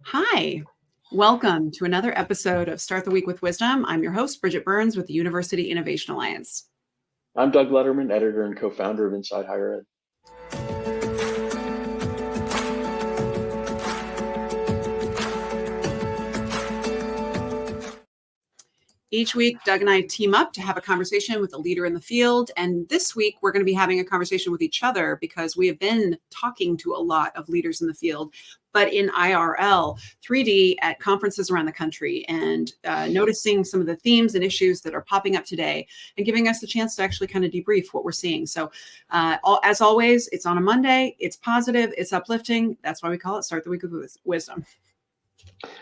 Hi, welcome to another episode of Start the Week with Wisdom. I'm your host, Bridget Burns with the University Innovation Alliance. I'm Doug Lederman, editor and co-founder of Inside Higher Ed. Each week, Doug and I team up to have a conversation with a leader in the field. And this week, we're going to be having a conversation with each other because we have been talking to a lot of leaders in the field, but in IRL, 3D at conferences around the country, and noticing some of the themes and issues that are popping up today and giving us the chance to actually kind of debrief what we're seeing. So as always, it's on a Monday, it's positive, it's uplifting. That's why we call it Start the Week with Wisdom.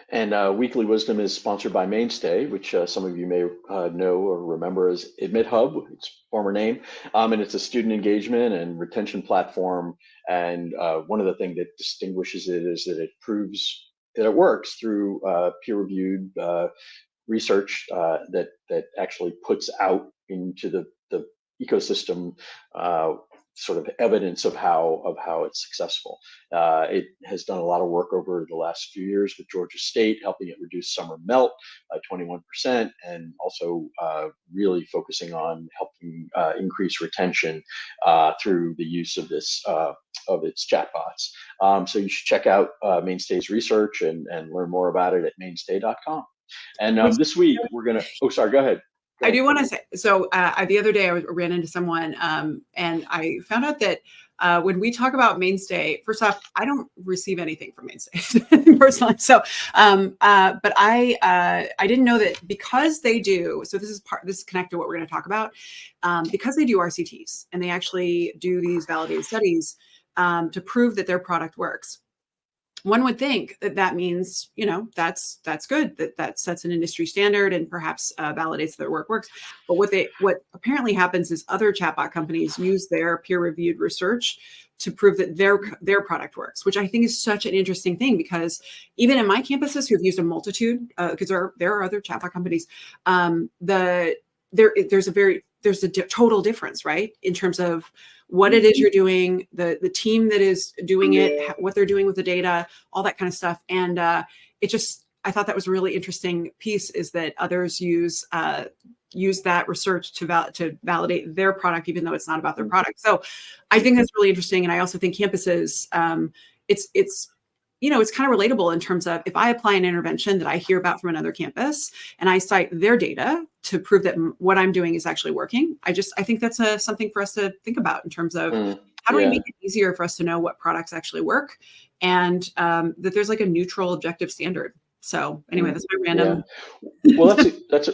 And Weekly Wisdom is sponsored by Mainstay, which some of you may know or remember as Admit Hub, its former name. And it's a student engagement and retention platform. And one of the things that distinguishes it is that it proves that it works through peer-reviewed research that actually puts out into the ecosystem sort of evidence of how it's successful. It has done a lot of work over the last few years with Georgia State, helping it reduce summer melt by 21%, and also really focusing on helping increase retention through the use of its chatbots. So you should check out Mainstay's research and learn more about it at mainstay.com. And this week we're gonna. Oh, sorry. Go ahead. I do want to say, so the other day I ran into someone and I found out that when we talk about Mainstay, first off, I don't receive anything from Mainstay personally. So, but I didn't know that because they do. So this is connected to what we're going to talk about. Because they do RCTs and they actually do these validated studies to prove that their product works. One would think that means, that's good, that sets an industry standard and perhaps validates that their work works. But what apparently happens is other chatbot companies use their peer-reviewed research to prove that their product works, which I think is such an interesting thing, because even in my campuses who have used a multitude, because there are other chatbot companies, there's a total difference, right? In terms of what it is you're doing, the team that is doing it, what they're doing with the data, all that kind of stuff. And I thought that was a really interesting piece, is that others use that research to validate their product, even though it's not about their product. So I think that's really interesting. And I also think campuses, it's kind of relatable in terms of, if I apply an intervention that I hear about from another campus and I cite their data to prove that what I'm doing is actually working, I think that's something for us to think about in terms of how do we make it easier for us to know what products actually work, and that there's like a neutral objective standard. So anyway, that's my random. Yeah. Well,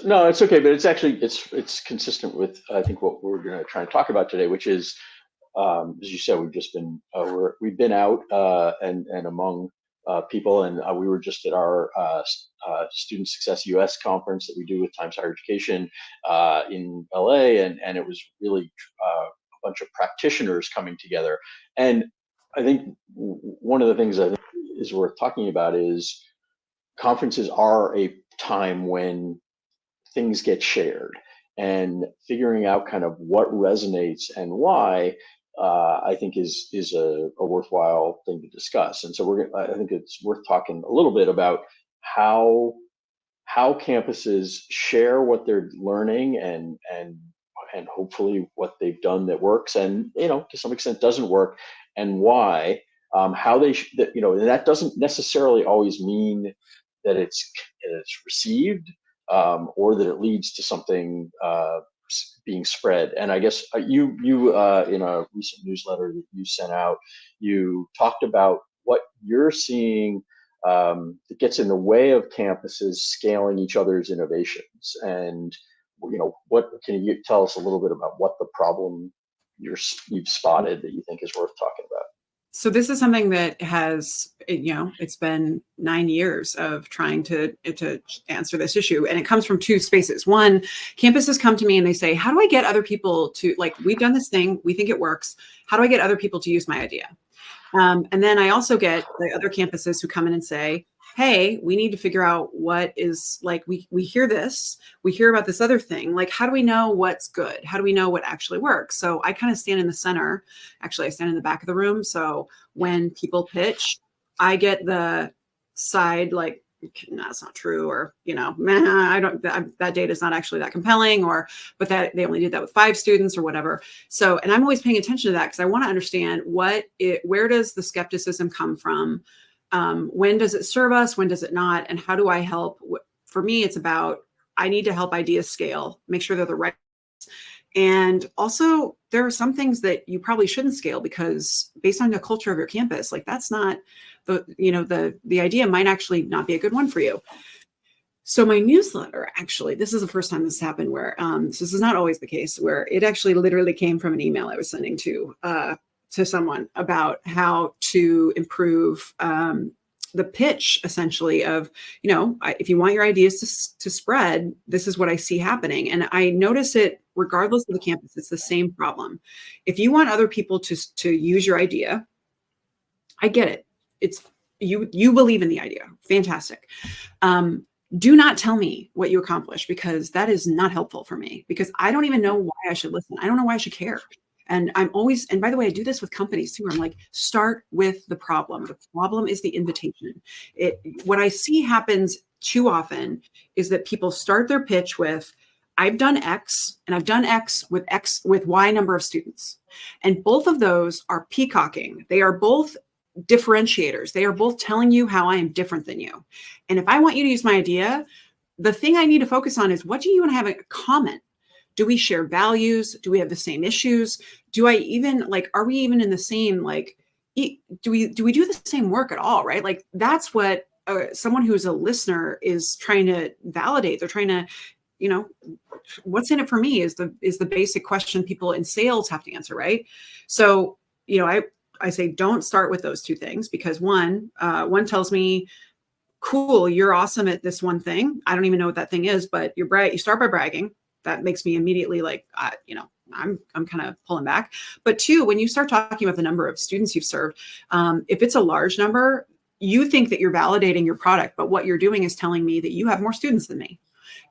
no, it's okay, but it's actually it's consistent with, I think, what we're going to try and talk about today, which is, as you said, we've been out and among people, and we were just at our Student Success US conference that we do with Times Higher Education in LA, and it was really a bunch of practitioners coming together. And I think one of the things I think is worth talking about is conferences are a time when things get shared, and figuring out kind of what resonates and why, I think is a worthwhile thing to discuss. And so I think it's worth talking a little bit about how campuses share what they're learning and hopefully what they've done that works, and to some extent doesn't work, and why. How they and that doesn't necessarily always mean that it's received, or that it leads to something being spread. And I guess you in a recent newsletter that you sent out, you talked about what you're seeing that gets in the way of campuses scaling each other's innovations. And what can you tell us a little bit about what the problem you've spotted that you think is worth talking about? So this is something that has, it's been 9 years of trying to answer this issue. And it comes from two spaces. One, campuses come to me and they say, how do I get other people to, we've done this thing, we think it works. How do I get other people to use my idea? And then I also get the other campuses who come in and say, hey, we need to figure out what is, we hear this, we hear about this other thing. How do we know what's good? How do we know what actually works? So I kind of stand in the center. Actually, I stand in the back of the room. So when people pitch, I get the side, like, no, that's not true, or, I don't, that data is not actually that compelling, or, but that they only did that with 5 students or whatever. So, and I'm always paying attention to that because I want to understand where does the skepticism come from? When does it serve us? When does it not? And how do I help? For me, it's about, I need to help ideas scale, make sure they're the right. And also, there are some things that you probably shouldn't scale because based on the culture of your campus, like that's not the idea might actually not be a good one for you. So my newsletter, actually, this is the first time this happened where this is not always the case, where it actually literally came from an email I was sending to someone about how to improve the pitch, essentially, of, if you want your ideas to spread, this is what I see happening. And I notice it regardless of the campus, it's the same problem. If you want other people to use your idea, I get it. It's you believe in the idea. Fantastic. Do not tell me what you accomplished, because that is not helpful for me, because I don't even know why I should listen. I don't know why I should care. And and by the way, I do this with companies too. I'm like, start with the problem. The problem is the invitation. What I see happens too often is that people start their pitch with, I've done X and I've done X with Y number of students. And both of those are peacocking. They are both differentiators. They are both telling you how I am different than you. And if I want you to use my idea, the thing I need to focus on is, what do you want to have in common? Do we share values? Do we have the same issues? Are we even in the same, do we do the same work at all? Right? Like, that's what someone who's a listener is trying to validate. They're trying to, what's in it for me is the basic question people in sales have to answer. Right? So, I say, don't start with those two things, because one tells me, cool, you're awesome at this one thing. I don't even know what that thing is, but you start by bragging. That makes me immediately like, I'm kind of pulling back. But 2, when you start talking about the number of students you've served, if it's a large number, you think that you're validating your product, but what you're doing is telling me that you have more students than me.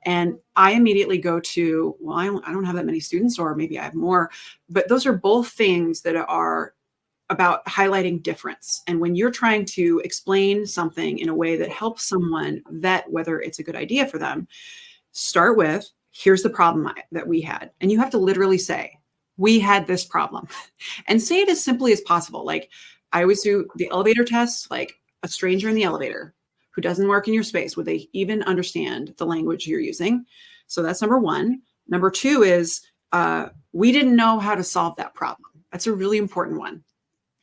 And I immediately go to, well, I don't have that many students, or maybe I have more. But those are both things that are about highlighting difference. And when you're trying to explain something in a way that helps someone vet whether it's a good idea for them, start with, here's the problem that we had. And you have to literally say, we had this problem, and say it as simply as possible. Like, I always do the elevator test, like a stranger in the elevator who doesn't work in your space, would they even understand the language you're using? So that's number 1. Number 2 is, we didn't know how to solve that problem. That's a really important one.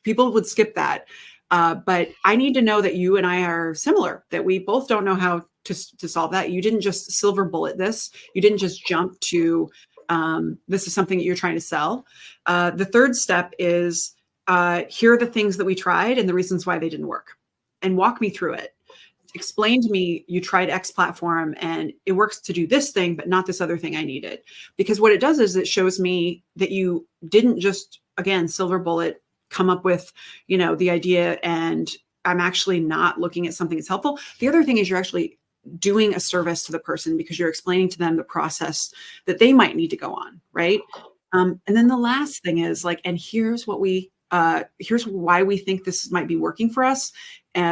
People would skip that. But I need to know that you and I are similar, that we both don't know how to solve that. You didn't just silver bullet this. You didn't just jump to, this is something that you're trying to sell. The third step is, here are the things that we tried and the reasons why they didn't work, and walk me through it. Explain to me, you tried X platform and it works to do this thing, but not this other thing I needed. Because what it does is it shows me that you didn't just, again, silver bullet, come up with, the idea, and I'm actually not looking at something that's helpful. The other thing is, you're actually doing a service to the person, because you're explaining to them the process that they might need to go on. Right. And then the last thing is like, and here's why we think this might be working for us,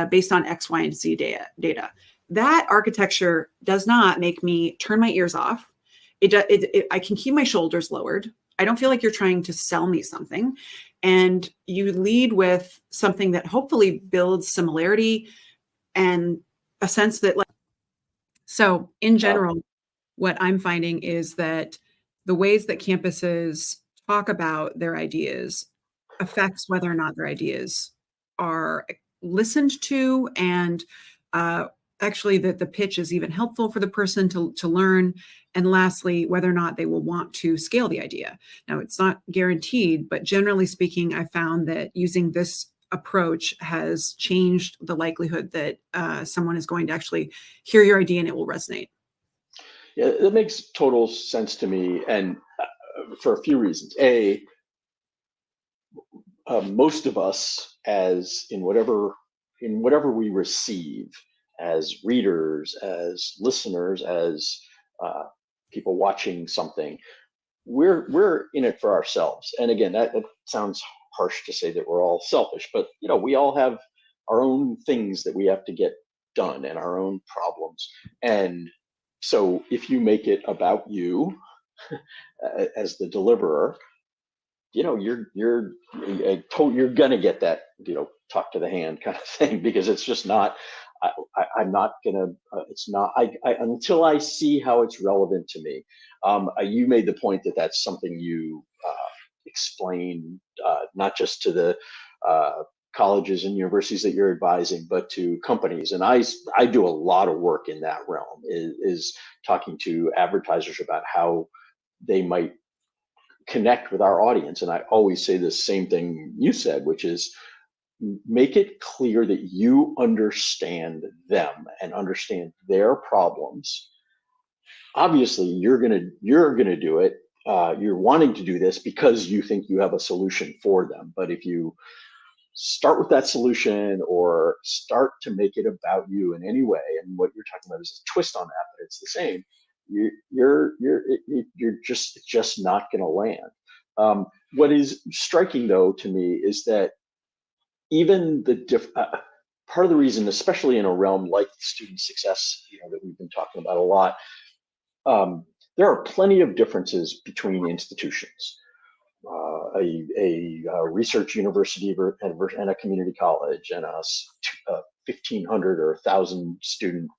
based on X, Y, and Z data. That architecture does not make me turn my ears off. I can keep my shoulders lowered. I don't feel like you're trying to sell me something. And you lead with something that hopefully builds similarity and a sense that, so in general, what I'm finding is that the ways that campuses talk about their ideas affects whether or not their ideas are listened to, and actually that the pitch is even helpful for the person to learn. And lastly, whether or not they will want to scale the idea. Now, it's not guaranteed, but generally speaking, I found that using this approach has changed the likelihood that someone is going to actually hear your idea and it will resonate. Yeah, that makes total sense to me, and for a few reasons. Most of us, as in whatever we receive, as readers, as listeners, as people watching something, we're in it for ourselves. And again, that sounds harsh to say that we're all selfish, but we all have our own things that we have to get done and our own problems. And so if you make it about you as the deliverer, you're gonna get that, talk to the hand kind of thing, because it's just not. I'm not gonna. It's not. Until I see how it's relevant to me. You made the point that that's something you explain, not just to the colleges and universities that you're advising, but to companies. And I do a lot of work in that realm. Is talking to advertisers about how they might connect with our audience. And I always say the same thing you said, which is make it clear that you understand them and understand their problems. Obviously, you're gonna do it. You're wanting to do this because you think you have a solution for them. But if you start with that solution or start to make it about you in any way, and what you're talking about is a twist on that, but it's the same. You're just not going to land. What is striking, though, to me is that even part of the reason, especially in a realm like student success, that we've been talking about a lot, there are plenty of differences between institutions. A research university and a community college, and a 1,500 or 1,000 student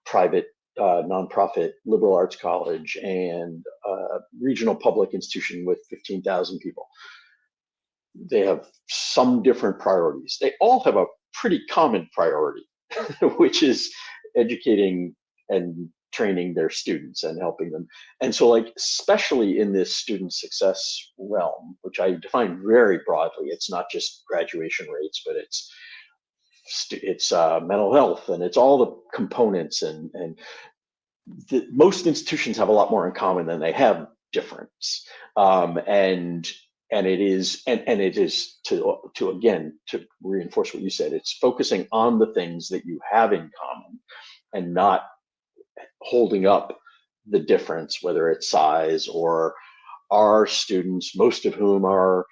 private nonprofit liberal arts college, and a regional public institution with 15,000 people. They have some different priorities. They all have a pretty common priority, which is educating and training their students and helping them. And so, like, especially in this student success realm, which I define very broadly, it's not just graduation rates, but it's mental health, and it's all the components, and most institutions have a lot more in common than they have difference. And it is to again, to reinforce what you said, it's focusing on the things that you have in common and not holding up the difference, whether it's size or our students, most of whom are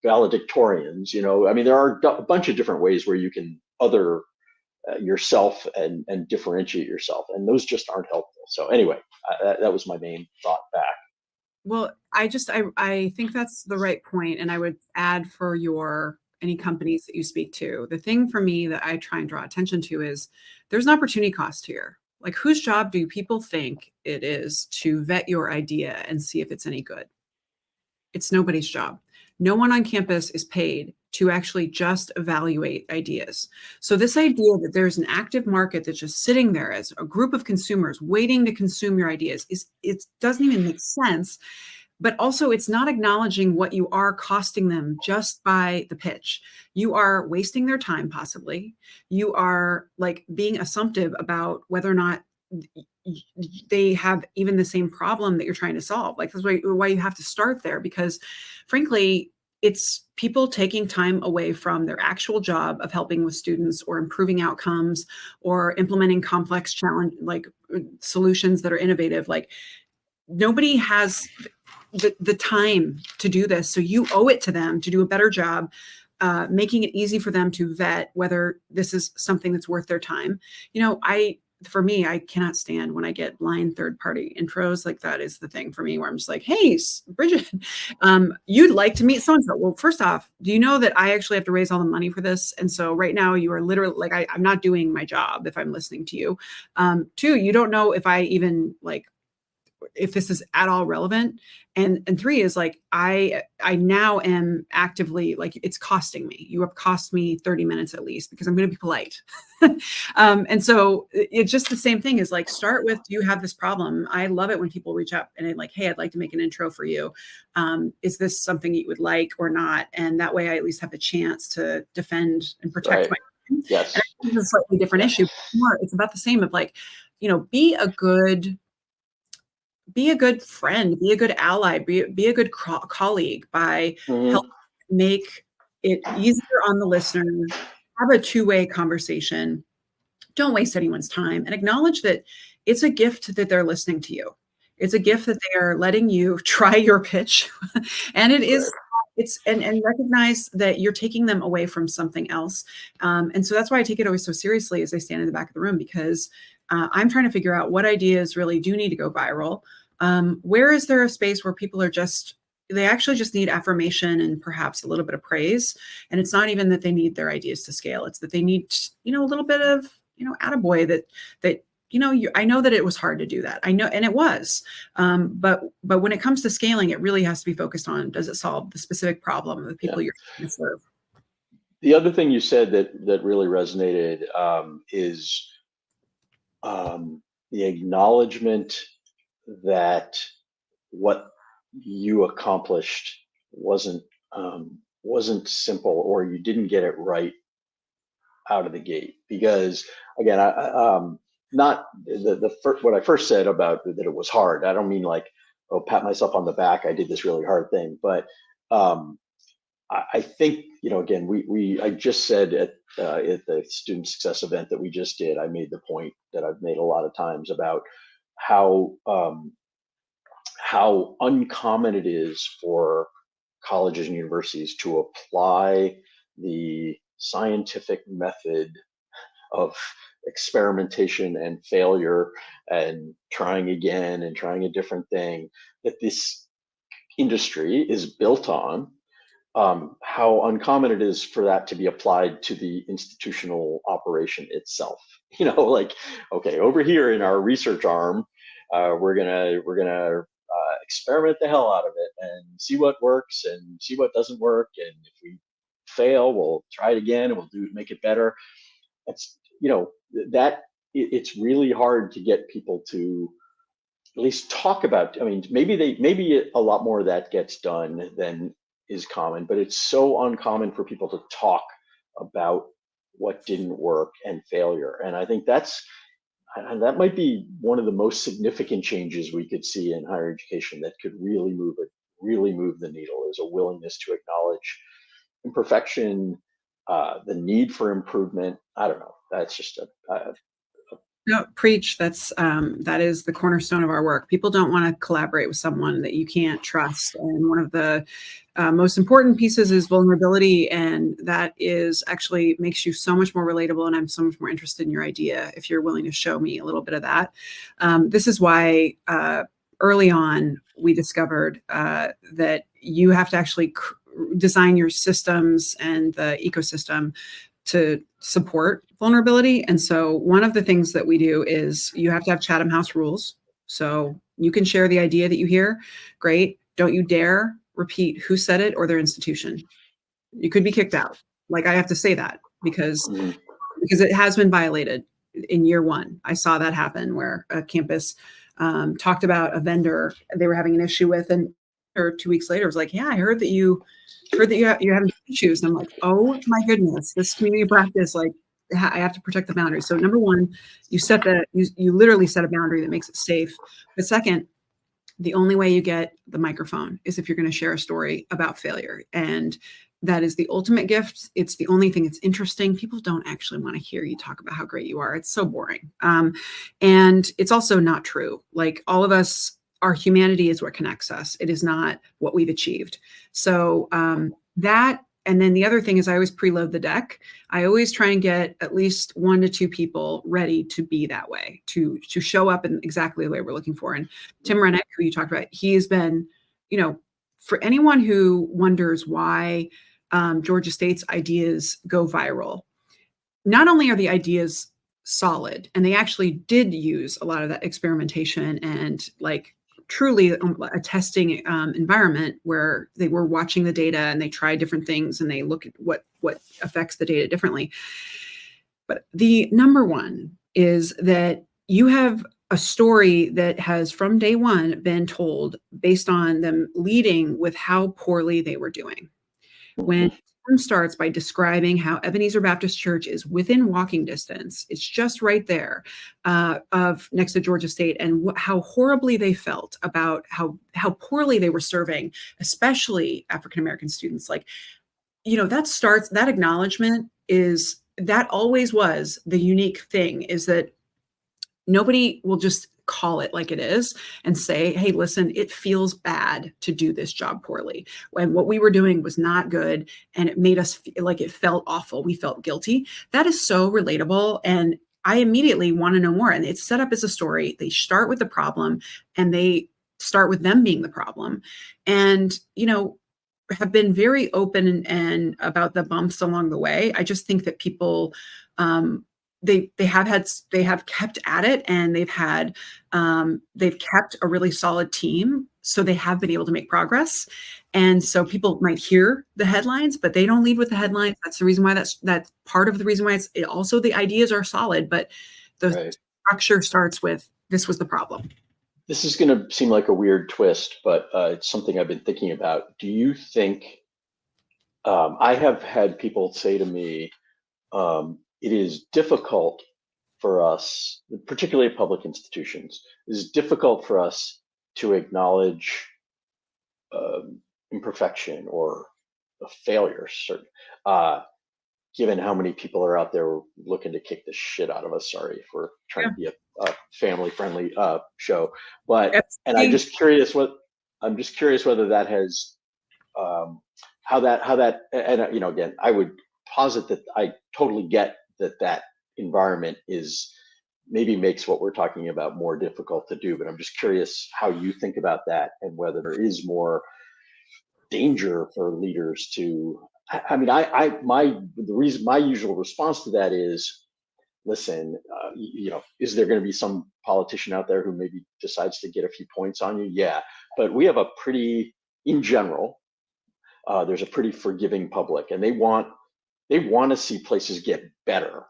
valedictorians. I mean, there are a bunch of different ways where you can other yourself and differentiate yourself, and those just aren't helpful. So anyway, that was my main thought back. Well, I think that's the right point. And I would add for any companies that you speak to, the thing for me that I try and draw attention to is there's an opportunity cost here. Like, whose job do people think it is to vet your idea and see if it's any good? It's nobody's job. No one on campus is paid to actually just evaluate ideas. So this idea that there's an active market that's just sitting there as a group of consumers waiting to consume your ideas it doesn't even make sense. But also, it's not acknowledging what you are costing them just by the pitch. You are wasting their time, possibly. You are like being assumptive about whether or not they have even the same problem that you're trying to solve. Like, that's why you have to start there, because frankly, it's people taking time away from their actual job of helping with students or improving outcomes or implementing complex challenge, like solutions that are innovative. Like, nobody has the time to do this. So you owe it to them to do a better job, making it easy for them to vet whether this is something that's worth their time. For me, I cannot stand when I get blind third-party intros. Like, that is the thing for me, where I'm just like, hey, Bridget, you'd like to meet so-and-so. Well, first off, do you know that I actually have to raise all the money for this? And so right now you are literally like, I'm not doing my job if I'm listening to you. Two, you don't know if I even if this is at all relevant. And three is like, I now am actively, like, it's costing me. You have cost me 30 minutes at least, because I'm going to be polite. And so it's just the same thing is like, start with, do you have this problem? I love it when people reach out and like, hey, I'd like to make an intro for you. Is this something you would like or not? And that way I at least have the chance to defend and protect my time. Yes. And I think it's a slightly different issue. It's about the same of like, be a good friend, be a good ally, be a good colleague by helping make it easier on the listener, have a two-way conversation. Don't waste anyone's time, and acknowledge that it's a gift that they're listening to you. It's a gift that they are letting you try your pitch. And it is It's and recognize that you're taking them away from something else. And so that's why I take it always so seriously as I stand in the back of the room, because I'm trying to figure out what ideas really do need to go viral. Where is there a space where people are they actually just need affirmation and perhaps a little bit of praise. And it's not even that they need their ideas to scale. It's that they need, a little bit of, attaboy that I know that it was hard to do that. I know, and it was. But when it comes to scaling, it really has to be focused on, does it solve the specific problem of the people you're trying to serve? The other thing you said that really resonated is the acknowledgement that what you accomplished wasn't simple, or you didn't get it right out of the gate. Because again, not what I first said about that it was hard. I don't mean like, oh, pat myself on the back, I did this really hard thing, but I think, again, I just said at the student success event that we just did, I made the point that I've made a lot of times about how uncommon it is for colleges and universities to apply the scientific method of experimentation and failure and trying again and trying a different thing that this industry is built on. How uncommon it is for that to be applied to the institutional operation itself. Like, okay, over here in our research arm, we're gonna experiment the hell out of it and see what works and see what doesn't work. And if we fail, we'll try it again and we'll make it better. It's it's really hard to get people to at least talk about. I mean, maybe a lot more of that gets done than is common, but it's so uncommon for people to talk about what didn't work and failure. And I think that might be one of the most significant changes we could see in higher education that could really move the needle, is a willingness to acknowledge imperfection, the need for improvement. I don't know. That's just No, preach. That is the cornerstone of our work. People don't want to collaborate with someone that you can't trust. And one of the most important pieces is vulnerability. And that is actually makes you so much more relatable. And I'm so much more interested in your idea if you're willing to show me a little bit of that. This is why early on we discovered that you have to actually design your systems and the ecosystem to support vulnerability. And so one of the things that we do is you have to have Chatham House rules. So you can share the idea that you hear. Great. Don't you dare repeat who said it or their institution. You could be kicked out. Like, I have to say that because it has been violated in year one. I saw that happen where a campus talked about a vendor they were having an issue with, and or 2 weeks later, it was like, yeah, I heard that you're having issues. And I'm like, oh my goodness, this community practice, like, I have to protect the boundaries. So number one, you literally set a boundary that makes it safe. But second, the only way you get the microphone is if you're going to share a story about failure. And that is the ultimate gift. It's the only thing that's interesting. People don't actually want to hear you talk about how great you are. It's so boring. And it's also not true. Like, all of us, our humanity is what connects us. It is not what we've achieved. So that, and then the other thing is I always preload the deck. I always try and get at least 1 to 2 people ready to be that way, to show up in exactly the way we're looking for. And Tim Rennick, who you talked about, he has been, for anyone who wonders why Georgia State's ideas go viral, not only are the ideas solid, and they actually did use a lot of that experimentation and like truly a testing environment where they were watching the data and they try different things and they look at what affects the data differently. But the number one is that you have a story that has from day one been told based on them leading with how poorly they were doing. When Tim starts by describing how Ebenezer Baptist Church is within walking distance, it's just right there of next to Georgia State, and how horribly they felt about how poorly they were serving, especially African-American students. Like, that acknowledgement that always was the unique thing, is that nobody will just call it like it is and say, hey, listen, it feels bad to do this job poorly. When what we were doing was not good and it made us feel like it felt awful. We felt guilty. That is so relatable. And I immediately want to know more. And it's set up as a story. They start with the problem and they start with them being the problem. And, have been very open and about the bumps along the way. I just think that people, they have kept at it, and they've kept a really solid team. So they have been able to make progress. And so people might hear the headlines, but they don't lead with the headlines. That's the reason why that's part of the reason why also the ideas are solid, but the structure starts with, this was the problem. This is going to seem like a weird twist, but it's something I've been thinking about. Do you think, I have had people say to me, it is difficult for us, particularly at public institutions, it is difficult for us to acknowledge imperfection or a failure, given how many people are out there looking to kick the shit out of us. Sorry if we're trying to be a family-friendly show, but and I'm just curious whether that has how that and again, I would posit that I totally get that environment maybe makes what we're talking about more difficult to do, but I'm just curious how you think about that and whether there is more danger for leaders to. I mean, my usual response to that is, listen, is there going to be some politician out there who maybe decides to get a few points on you? Yeah, but we have in general, there's a pretty forgiving public, and they want to see places get better.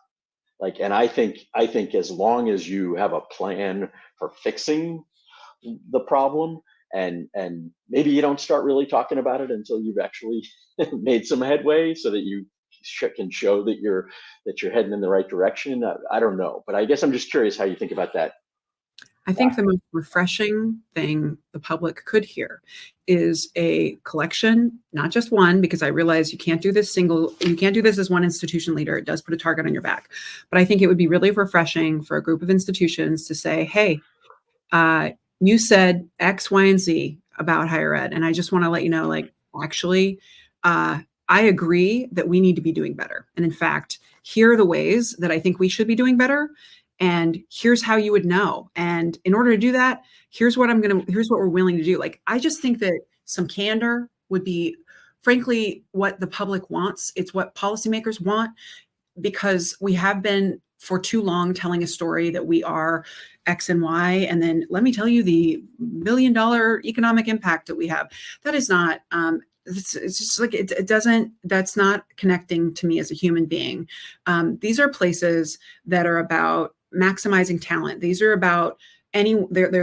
And I think as long as you have a plan for fixing the problem, and maybe you don't start really talking about it until you've actually made some headway, so that you can show that you're heading in the right direction. I don't know, but I guess I'm just curious how you think about that. I think the most refreshing thing the public could hear is a collection, not just one, because I realize you can't do this as one institution leader. It does put a target on your back. But I think it would be really refreshing for a group of institutions to say, hey, you said X, Y, and Z about higher ed. And I just want to let you know, actually, I agree that we need to be doing better. And in fact, here are the ways that I think we should be doing better. And here's how you would know. And in order to do that, here's what we're willing to do. I just think that some candor would be, frankly, what the public wants. It's what policymakers want, because we have been for too long telling a story that we are X and Y. And then let me tell you the $1 billion economic impact that we have. That is not, it's just it doesn't, that's not connecting to me as a human being. These are places that are about maximizing talent. These are about they're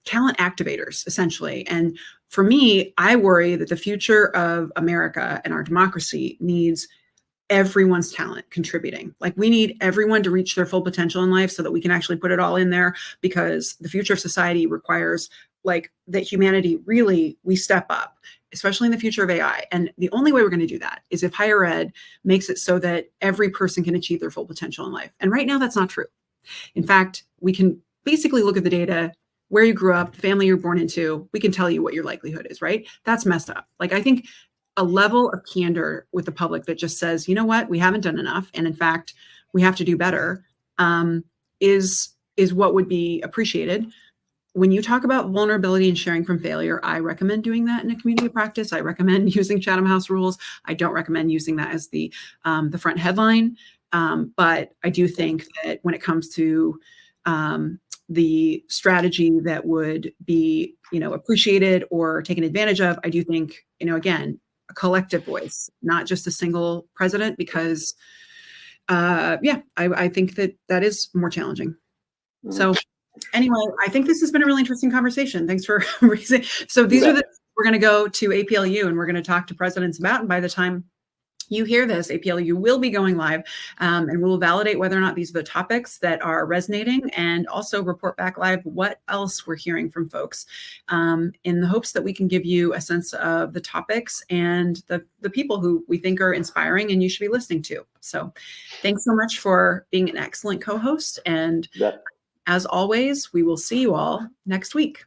talent activators, essentially. And for me, I worry that the future of America and our democracy needs everyone's talent contributing. We need everyone to reach their full potential in life so that we can actually put it all in there, because the future of society requires that humanity we step up, especially in the future of AI. And the only way we're going to do that is if higher ed makes it so that every person can achieve their full potential in life. And right now that's not true. In fact, we can basically look at the data, where you grew up, the family you're born into, we can tell you what your likelihood is, right? That's messed up. I think a level of candor with the public that just says, you know what, we haven't done enough, and in fact, we have to do better, is what would be appreciated. When you talk about vulnerability and sharing from failure, I recommend doing that in a community practice. I recommend using Chatham House rules. I don't recommend using that as the front headline. But I do think that when it comes to the strategy that would be, appreciated or taken advantage of, I do think, again, a collective voice, not just a single president, because I think that is more challenging. Mm-hmm. So anyway, I think this has been a really interesting conversation. Thanks for raising. So we're going to go to APLU and we're going to talk to presidents about, and by the time you hear this, APLU will be going live, and we'll validate whether or not these are the topics that are resonating, and also report back live what else we're hearing from folks, in the hopes that we can give you a sense of the topics and the people who we think are inspiring and you should be listening to. So thanks so much for being an excellent co-host, and as always, we will see you all next week.